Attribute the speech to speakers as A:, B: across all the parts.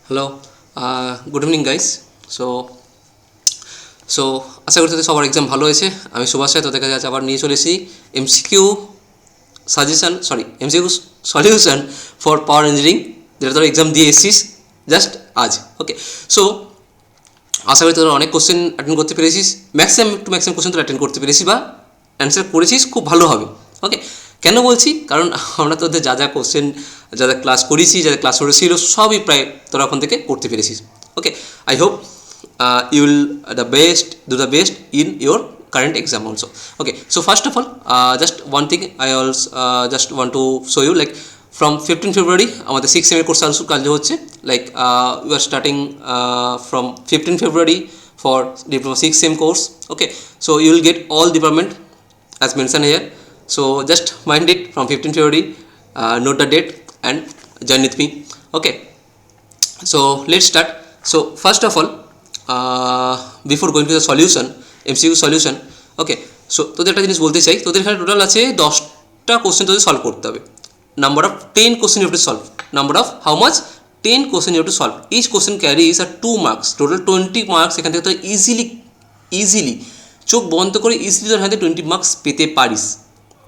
A: Hello, good evening guys. So so আশা করি তোদের সবার এক্সাম ভালো হয়েছে। আমি সুভাষ রায় তোদের কাছে আজ আবার নিয়ে চলে এসেছি MCQ MCQ solution for power engineering, যেটা তোরা এক্সাম দিয়ে এসেছিস জাস্ট আজ। ওকে, সো আশা করি তোরা অনেক কোশ্চেন অ্যাটেন্ড করতে পেরেছিস, ম্যাক্সিমাম কোশ্চেন তোরা অ্যাটেন্ড করতে পেরেছিস বা অ্যান্সার করেছিস, খুব ভালো হবে। ওকে, কেন বলছি? কারণ আমরা তোদের যা কোশ্চেন, যা ক্লাস করেছি, যা ক্লাস করেছিল, সবই প্রায় তোরা ওখান থেকে করতে পেরেছিস। Okay, I hope you will do the best in your current exam also. Okay, so first of all, just one thing I also just want to show you, like from 15 February আমাদের 6 সেমের course কাজ হচ্ছে, like we are starting from 15 February for diploma 6 sem course. Okay, so you will get all department as mentioned here, so just mind it from 15 February, note the date and join with me. Okay, so let's start. So first of all, before going to the solution, MCQ solution, okay, so তোদের একটা জিনিস বলতে চাই, তোদের এখানে total আছে 10টা question তোদের সলভ করতে হবে। Number of 10 question you have to solve. Number of how much? 10 question you have to solve. Each question carries আর 2 মার্কস, টোটাল 20 মার্কস। এখান থেকে তোরা ইজিলি চোখ বন্ধ করে ইজিলি তোর হাতে 20 মার্কস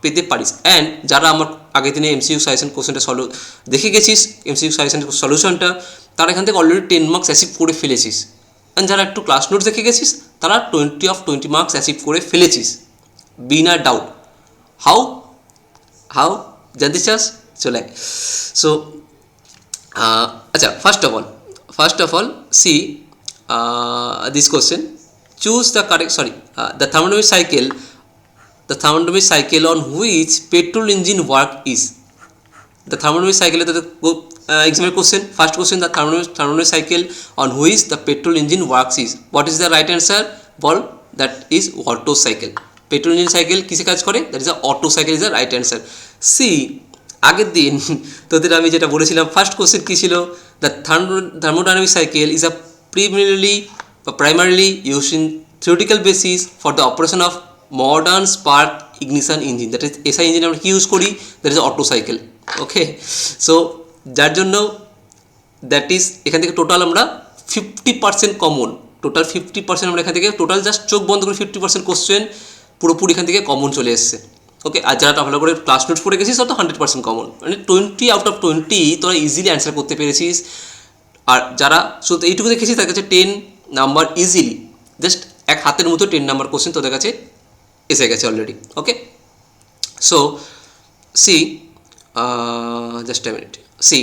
A: পেতে পারিস। অ্যান্ড যারা আমার আগের দিনে এমসিকিউ সাজেশন কোশ্চেনটা দেখে গেছিস, এমসিকিউ সাজেশন সলিউশনটা, তারা এখান থেকে অলরেডি 10 মার্কস অ্যাচিভ করে ফেলেছিস। অ্যান্ড যারা একটু ক্লাস নোটস দেখে গেছিস, তারা 20 মার্কস অ্যাচিভ করে ফেলেছিস, বিনা ডাউট। হাউ জানতে চাস? চলে। সো আচ্ছা, first of all C this question, choose the correct, the thermodynamic cycle on which petrol engine work is. The thermodynamic cycle is the exam question. First question, the thermodynamic cycle on which the petrol engine works is. What is the right answer? Well, that is Otto cycle. Petrol engine cycle কিসে কাজ করে? That is the Otto cycle is the right answer. See, আগের দিন তোদের আমি যেটা বলেছিলাম, first question কী ছিল? The thermodynamic cycle is a primarily used in theoretical basis for the operation of modern spark ignition engine, that is SI engine আমরা কি use করি? That is auto cycle. Okay, so যার জন্য that is এখান থেকে total আমরা 50% common, total 50% আমরা এখান থেকে টোটাল জাস্ট চোখ বন্ধ করে 50% কোশ্চেন পুরোপুরি এখান থেকে কমন চলে এসছে। ওকে, আর যারা ভালো করে ক্লাস নোটস পড়ে গেছিস, তো 100% কমন, মানে 20 আউট অফ 20 তোরা ইজিলি অ্যান্সার করতে পেরেছিস। আর যারা শুধু এইটুকু দেখেছিস, তার কাছে 10 নাম্বার ইজিলি, জাস্ট এক হাতের মতো 10 নাম্বার কোশ্চেন তোদের কাছে এসে গেছে already. Okay, so see just a minute, see.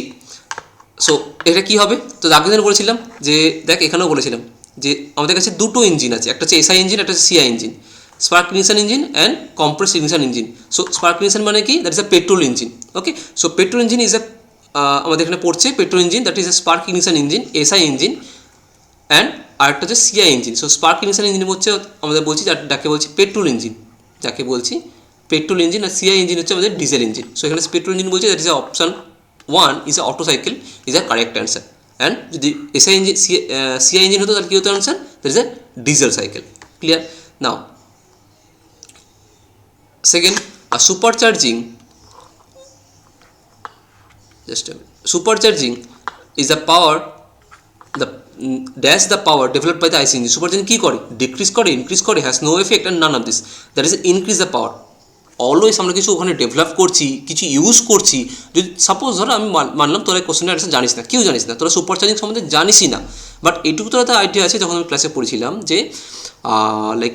A: So এটা কী হবে? তো আগের দিন বলেছিলাম যে, দেখ এখানেও বলেছিলাম যে আমাদের কাছে দুটো ইঞ্জিন আছে, একটা হচ্ছে এসআই ইঞ্জিন, একটা হচ্ছে CI engine, spark ignition engine and compress ignition engine. So spark ignition মানে কি? That is a petrol engine. Okay, so petrol engine is আমাদের এখানে পড়ছে petrol engine, that is A spark ignition engine, SI engine, and আরেকটা হচ্ছে CI engine. So spark ignition engine হচ্ছে আমাদের বলছি যাকে বলছি পেট্রোল ইঞ্জিন, আর সিআই ইঞ্জিন হচ্ছে আমাদের ডিজেল ইঞ্জিন। সো এখানে পেট্রোল ইঞ্জিন বলছে, that is option 1 is a auto cycle is a correct answer. And যদি এসআই ইঞ্জিন সিআই ইঞ্জিন হতো, তাহলে কী হতো answer? That is a diesel cycle. Clear? Now second, supercharging is the power, the power developed by the IC engine. Supercharging কী করে? Decrease করে, increase করে, has no effect and none of this, that is increase the power. Always আমরা কিছু ওখানে develop করছি, কিছু use করছি। যদি সাপোজ ধরো আমি মানলাম তোরা কোশ্চেনের অ্যান্সার জানিস না, কেউ জানিস না, তোরা সুপারচার্জিং সম্বন্ধে জানিসই না, বাট এইটুকু তোরা তো আইডিয়া আছে, যখন আমি ক্লাসে পড়েছিলাম যে লাইক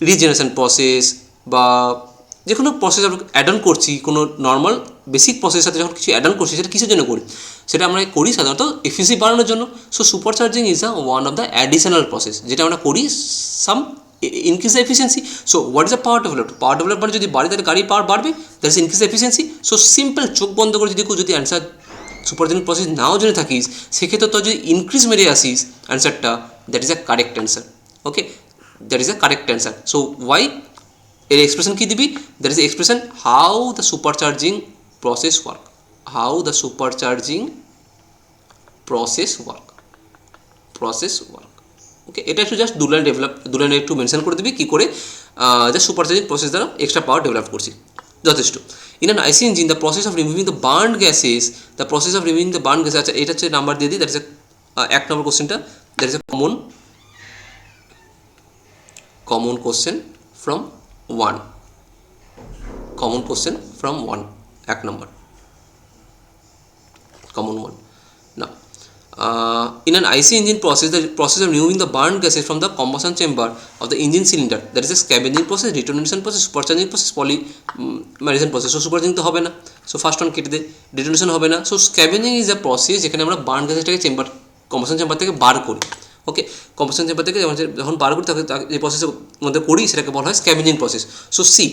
A: রিজেনারেশন প্রসেস বা যে কোনো প্রসেস আমরা অ্যাড অন করছি, কোনো নর্মাল বেসিক প্রসেসের সাথে যখন কিছু অ্যাড অন করছি, সেটা কিসের জন্য করি? সেটা আমরা করি সাধারণত এফিসিয়েন্সি বাড়ানোর জন্য। So supercharging is one of the additional process, যেটা আমরা করি some increase the efficiency. So what is the power development? যদি বাড়ে, তাহলে গাড়ির পাওয়ার বাড়বে, that is increase the efficiency. So simple চোখ বন্ধ করে যদি অ্যান্সার সুপারচার্জিং প্রসেস নাও জেনে থাকিস, সেক্ষেত্রে তো যদি ইনক্রিজ মেরে আসিস অ্যান্সারটা, that is a correct answer. Okay, that is a correct answer. So Y এর এক্সপ্রেশন কী দিবি? That is expression how the supercharging process work, okay, এটা একটু জাস্ট দু লাইন একটু মেনশন করে দিবি কী করে জাস্ট সুপারচার্জিং প্রসেস দ্বারা এক্সট্রা পাওয়ার ডেভেলপ করছি, যথেষ্ট। In an IC engine the process of removing the burned gases, আচ্ছা এটা হচ্ছে নাম্বার দিয়ে দিই, দ্যাট ইজ এক নম্বর কোশ্চেনটা, that is a common question from one, common question from one, এক নম্বর common one. Now, in an IC engine process, the process of removing the burned gases from the combustion chamber of the engine cylinder, that is a scavenging process, detonation process, supercharging process, polymerization process. So supercharging তো হবে না, so first one কেটে দে, detonation হবে না, so scavenging is a process যেখানে আমরা burn গ্যাসটাকে chamber, combustion chamber থেকে বার করি। ওকে, কম্বাসন চেম্বার থেকে যখন বার করি তাকে যে প্রসেসের মধ্যে করি সেটাকে বলা হয় scavenging process. So see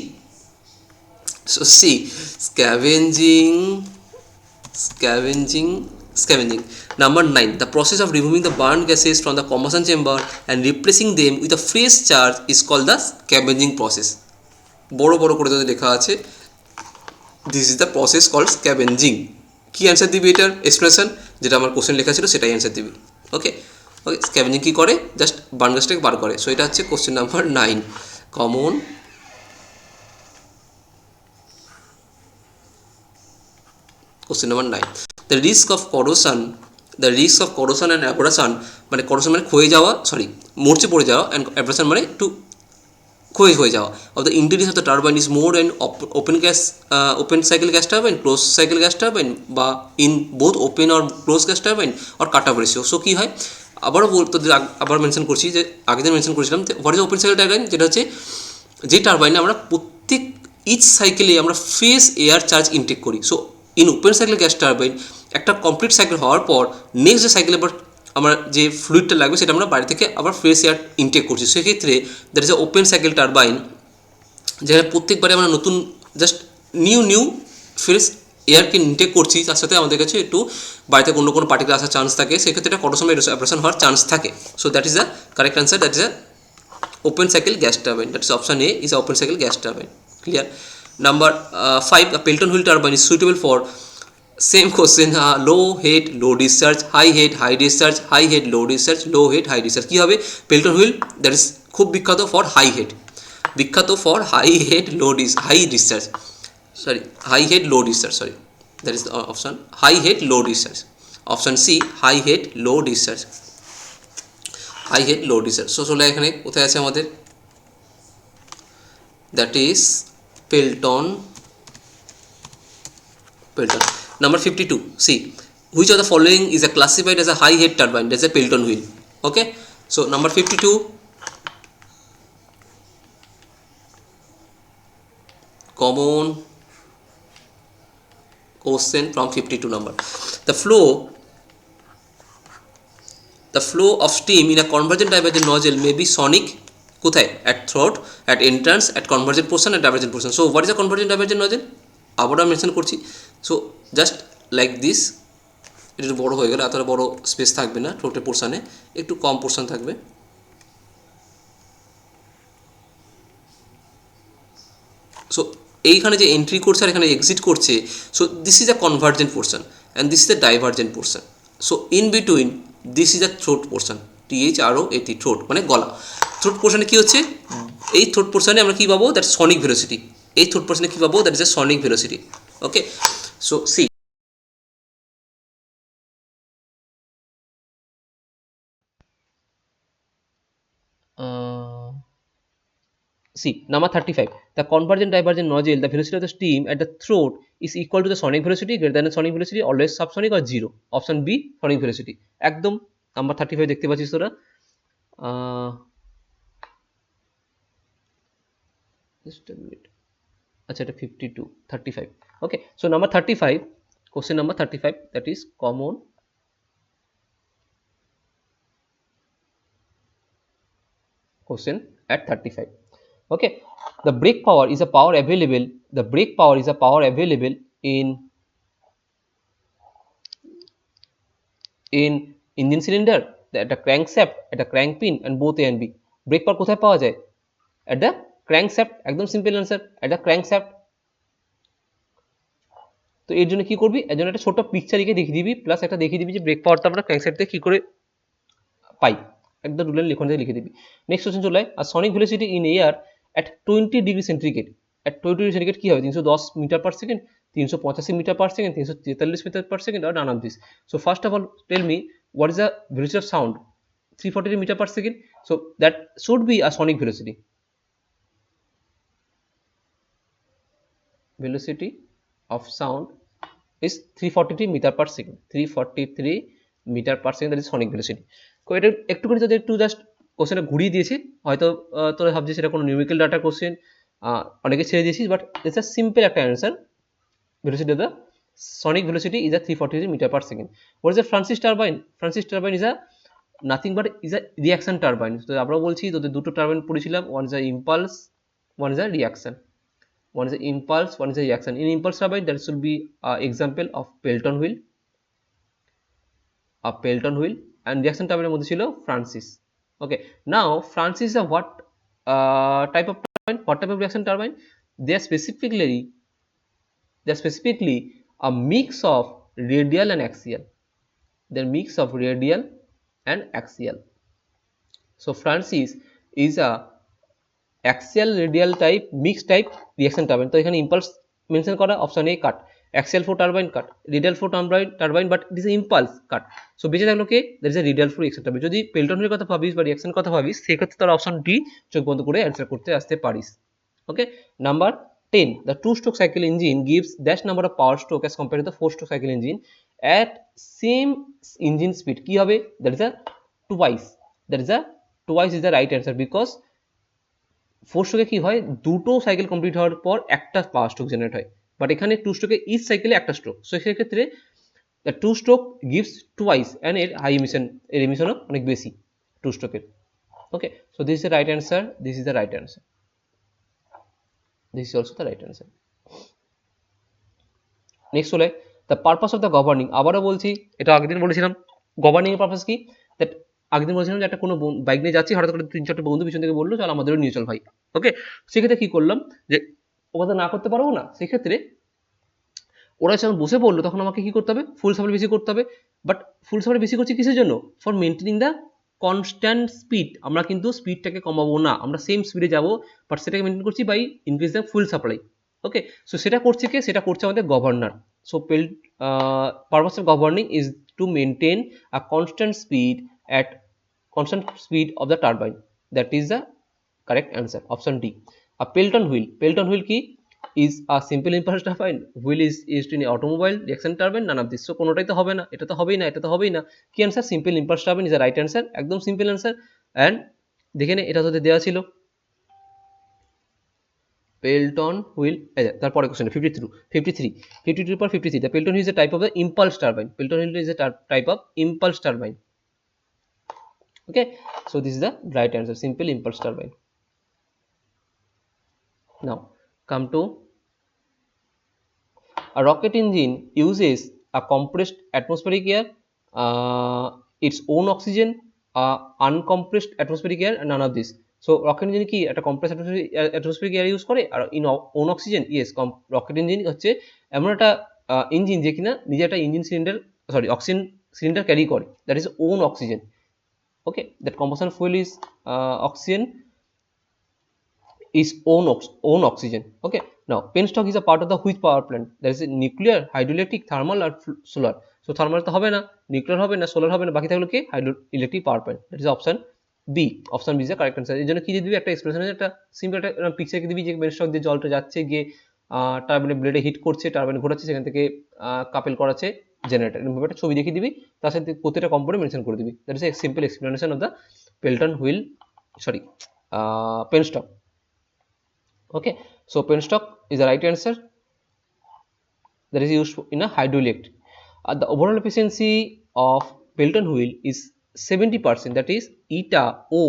A: scavenging. Number 9, the process of removing the burned gases from the combustion chamber and replacing them with a fresh charge is called the scavenging process. বড় বড় করে যদি লেখা আছে, this is the process called scavenging. কি answer দিবি এটার expression, যেটা আমার কোশ্চেন লেখা ছিল সেটাই অ্যান্সার দিবি। ওকে, স্ক্যাভেঞ্জিং কি করে, জাস্ট বার্ন গ্যাসটাকে বার করে। সো এটা হচ্ছে question number 9, common question number 9। the risk of corrosion and abrasion, মানে corrosion মানে ক্ষয়ে যাওয়া, মরচে পড়ে যাওয়া, and abrasion মানে একটু ক্ষয়ে হয়ে যাওয়া, of the interior of the turbine is more in open cycle gas turbine, closed cycle gas turbine, বা in both open or closed gas turbine or cut-off ratio. So কী হয়, আবার মেনশন করছি যে আগে দিন মেনশন করেছিলাম what is open cycle turbine, যেটা হচ্ছে যে টারবাইনে আমরা প্রত্যেক ইচ সাইকেলে আমরা ফ্রেশ এয়ার চার্জ ইনটেক করি। So in open cycle gas turbine একটা কমপ্লিট সাইকেল হওয়ার পর নেক্সট যে সাইকেলে আবার আমার যে ফ্লুইডটা লাগবে সেটা আমরা বাইরে থেকে আবার ফ্রেশ এয়ার ইনটেক করছি। সেক্ষেত্রে that is A open cycle turbine, যেখানে প্রত্যেকবারে আমরা নতুন জাস্ট নিউ ফ্রেশ এয়ারকে ইনটেক করছি, তার সাথে আমাদের কাছে একটু বাড়িতে অন্য কোনো পার্টিকেল আসার চান্স থাকে, সেক্ষেত্রে এটা কত সময় অপারেশন হওয়ার চান্স থাকে। So that is the correct answer, that is a open cycle gas turbine, that is option A is a open cycle gas turbine. Clear? Number 5, a Pelton wheel turbine is suitable for, same question, low head low discharge, high head high discharge, high head low discharge, low head high discharge. কি হবে Pelton wheel, that is খুব বিখ্যাত for high head, high discharge, high head low discharge, that is the option, high head low discharge, option C, high head low discharge, high head low discharge. So চলে এখানে কোথায় আছে আমাদের, that is Pelton. Number 52, see which of the following is classified as a high head turbine, that is a Pelton wheel. Okay, so number 52, common question from 52 number, the flow of steam in a convergent divergent nozzle may be sonic, কোথায়, at throat, at entrance, at convergent portion, at divergent portion. So what is a convergent divergent nozzle, আবারও mention করছি। So just like this, এটা একটু বড়ো হয়ে গেলে এতটা বড়ো স্পেস থাকবে না, থ্রোটের পোর্শনে একটু কম পোর্শন থাকবে। সো এইখানে যে এন্ট্রি করছে আর এখানে এক্সিট করছে, so this is a convergent portion and this is a divergent portion. So in between this is a throat portion, THROAT, throat মানে গলা। থ্রোট পোর্শনে কী হচ্ছে, এই থ্রোট পোর্শনে আমরা কী পাবো, দ্যাট সনিক ভেলোসিটি, এই থ্রোট পোর্শনে কী পাবো, that is a sonic velocity. Okay, so see See, number 35. The convergent divergent nozzle, the velocity of the steam at the throat is equal to the sonic velocity, greater than the sonic velocity, always subsonic or zero. Option B, sonic velocity. একদম number 35 দেখতে পাচ্ছিস তোরা। Just a minute. আচ্ছা, এটা 52, 35. Okay, so number 35, question number 35, that is common question at 35. Okay, the brake power is a power available in engine cylinder, at a crankshaft, at a crank pin, and both A and B. brake power কোথায় পাওয়া যায়, at the crankshaft, একদম simple answer, at the crankshaft। তো এর জন্য কি করবি, এর জন্য একটা ছোট পিকচার দেখিয়ে দিবি, প্লাস একটা দেখিয়ে দিবি যে ব্রেক পাওয়ারটা আমরা ক্র্যাঙ্কশ্যাফট থেকে কি করে পাই, একদম রুলের লিখন দিয়ে লিখে দিবি। নেক্সট কোশ্চেন চলে, আর sonic velocity in air at 20 degree centigrade, at 20 degree centigrade কি হবে, 310 metre per second, 385 metre per second, 343 metre per second, আর none of this. So first of all tell me what is the velocity of sound? 340 meter per second. So that should be a sonic velocity. Velocity of sound is 343 meter per second. 343 meter per second, that is sonic velocity. তো এটা একটুখানি তোদের একটু just কোশ্চেনটা ঘুরিয়ে দিয়েছে, হয়তো তোরা ভাবছিস সেটা কোনো নিউমেরিক্যাল ডাটা কোশ্চেন, অনেকে ছেড়ে দিয়েছিস, বাট ইটস আ সিম্পল একটা answer. Velocity of the sonic velocity is a 343 meter per second. What is a Francis turbine? Francis turbine is a nothing but is a reaction turbine. তো আমরা বলছি তোদের দুটো turbine পড়েছিলাম, one is a impulse, one is a reaction. One is a impulse, one is a reaction. In impulse turbine, there should be example of Pelton wheel, a Pelton wheel, and reaction turbine মধ্যে ছিল Francis. Okay, now Francis is a what type of turbine? What type of reaction turbine? They are specifically a mix of radial and axial. They're mix of radial and axial. So Francis is a axial radial type mixed type reaction turbine. তো এখানে impulse mention করা, option A cut, axial flow turbine cut, radial flow turbine but it is a impulse cut. So বেঁচে থাকলো কে? there is a radial flow reaction turbine. যদি পেল্টন হুইলের কথা ভাবিস বা রিঅ্যাকশন কথা ভাবিস, সেক্ষেত্রে তোর অপশন ডি চোখ বন্ধ করে অ্যান্সার করতে আসতে পারিস. ওকে, number 10, the two-stroke cycle engine gives dash number of power stroke as compared to the four-stroke cycle engine at same engine speed. কি হবে? that is a twice is the right answer, because four স্ট্রোকে কি হয়, দুটো cycle complete হওয়ার পর একটা power stroke generate হয়, বাট এখানে টু স্ট্রোকে ইচ সাইকেলে একটা স্ট্রোক. সো সেক্ষেত্রে the two stroke gives twice and এর হাই এমিশন, এর এমিশনও অনেক বেশি টু স্ট্রোকের. Okay, so this is the right answer, this is the right answer, this is also the right answer. Next হলে the purpose of the governing. আবারও বলছি, এটা আগের দিন বলেছিলাম, গভর্নিং এর পারপাস কি, দ্যাট আগের দিন বলছিলাম যে একটা কোনো বাইক নিয়ে যাচ্ছি, হঠাৎ করে 3-4টা বন্ধু পিছন থেকে বললো চল আমাদেরও নিয়ে চল ভাই. ওকে, সেক্ষেত্রে কি করলাম, যে ওরা তো না করতে পারবো না, সেক্ষেত্রে ওরা যখন বসে পড়লো তখন আমাকে কি করতে হবে, ফুল সাপ্লাই বেশি করতে হবে. বাট ফুল সাপ্লাই বেশি করছি কিসের জন্য? For maintaining the constant speed. আমরা কিন্তু স্পিডটাকে কমাবো না, আমরা সেম স্পিডে যাবো, বাট সেটাকে মেনটেন করছি by increase the fuel supply. Okay, so সেটা করছে কে? সেটা করছে আমাদের governor. So purpose of governing is to maintain a constant speed of the turbine. That is the correct answer, option D. A Pelton wheel কি? is a simple impulse turbine. Wheel is used in automobile, reaction turbine, none of this. So কোনোটাই তো হবে না, এটা তো হবেই না, এটা তো হবেই না. কি answer? Simple impulse turbine is the right answer, একদম সিম্পল অ্যান্সার. অ্যান্ড দেখে নে, এটা তো দেওয়া ছিল Pelton wheel. তারপরে কোশ্চেন 53 পর 53. The Pelton wheel is a type of the impulse turbine. Pelton wheel is a type of impulse turbine. Okay, so this is the right answer, simple impulse turbine. Now come to a rocket engine uses a compressed atmospheric air, its own oxygen, uncompressed atmospheric air, and none of this. So rocket engine কি একটা compressed atmospheric air use করে, আর in own oxygen? Yes, rocket engine হচ্ছে এমন একটা engine যে কিনা নিজে একটা engine cylinder, sorry oxygen cylinder carry করে, that is own oxygen. Okay, that combustion fuel is oxygen, is own oxygen. Okay, now penstock is a part of the which power plant? There is a nuclear, hydroelectric, thermal or solar. So thermal তো হবে না, nuclear হবে না, solar হবে না, বাকি থাকলো কি? Hydroelectric power plant. That is option B. Option B is the correct answer. এর জন্য কি দিবি? একটা এক্সপ্রেশন, একটা সিম্পল একটা পিকচার কি দিবি, যে পেনস্টক দিয়ে জলটা যাচ্ছে, গিয়ে টারবাইনের ব্লেডে হিট করছে, টারবাইন ঘোরাচ্ছে, সেখান থেকে কাপেল করাচ্ছে জেনারেটর, এরকম একটা ছবি দেখিয়ে দিবি, তার সাথে প্রত্যেকটা কম্পোনেন্ট মেনশন করে দিবি. That is a simple explanation of the Pelton wheel, sorry penstock. Okay, so penstock is the right answer, that is used in a hydroelectric. The overall efficiency of Pelton wheel is 70%, that is eta O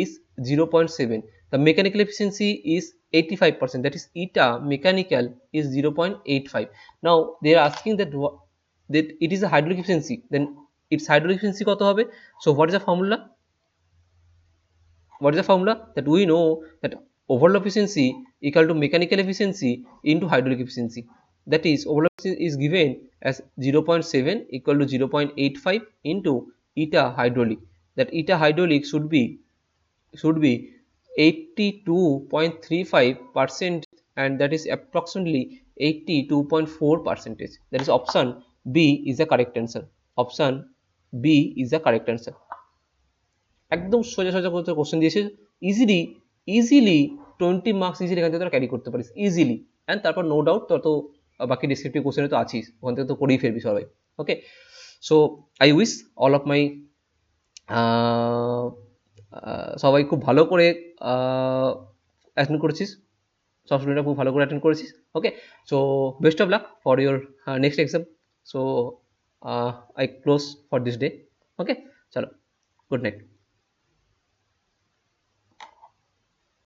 A: is 0.7. The mechanical efficiency is 85%, that is eta mechanical is 0.85. Now they are asking that it is a hydraulic efficiency, then its hydraulic efficiency কত হবে? So what is the formula? That we know that overall efficiency equal to mechanical efficiency into hydraulic efficiency. That is overall efficiency is given as 0.7 equal to 0.85 into eta hydraulic. That eta hydraulic should be 82.35%, and that is approximately 82.4%. That is option B is the correct answer. Option B is the correct answer. একদম সোজা সোজা করে question দিয়েছে, easily easily 20 marks easily এখান থেকে তোরা carry করতে পারিস ইজিলি। অ্যান্ড তারপর নো ডাউট তোর তো বাকি ডিসক্রিপটিভ কোশ্চেনে তো আছিস, ওখান থেকে তো করেই ফেলবি সবাই। Okay, so I wish all of my সবাই খুব ভালো করে অ্যাটেন্ড করেছিস, সব স্টুডেন্টরা খুব ভালো করে অ্যাটেন্ড করেছিস। Okay, so best of luck for your next exam. So I close for this day. Okay, চলো, গুড নাইট।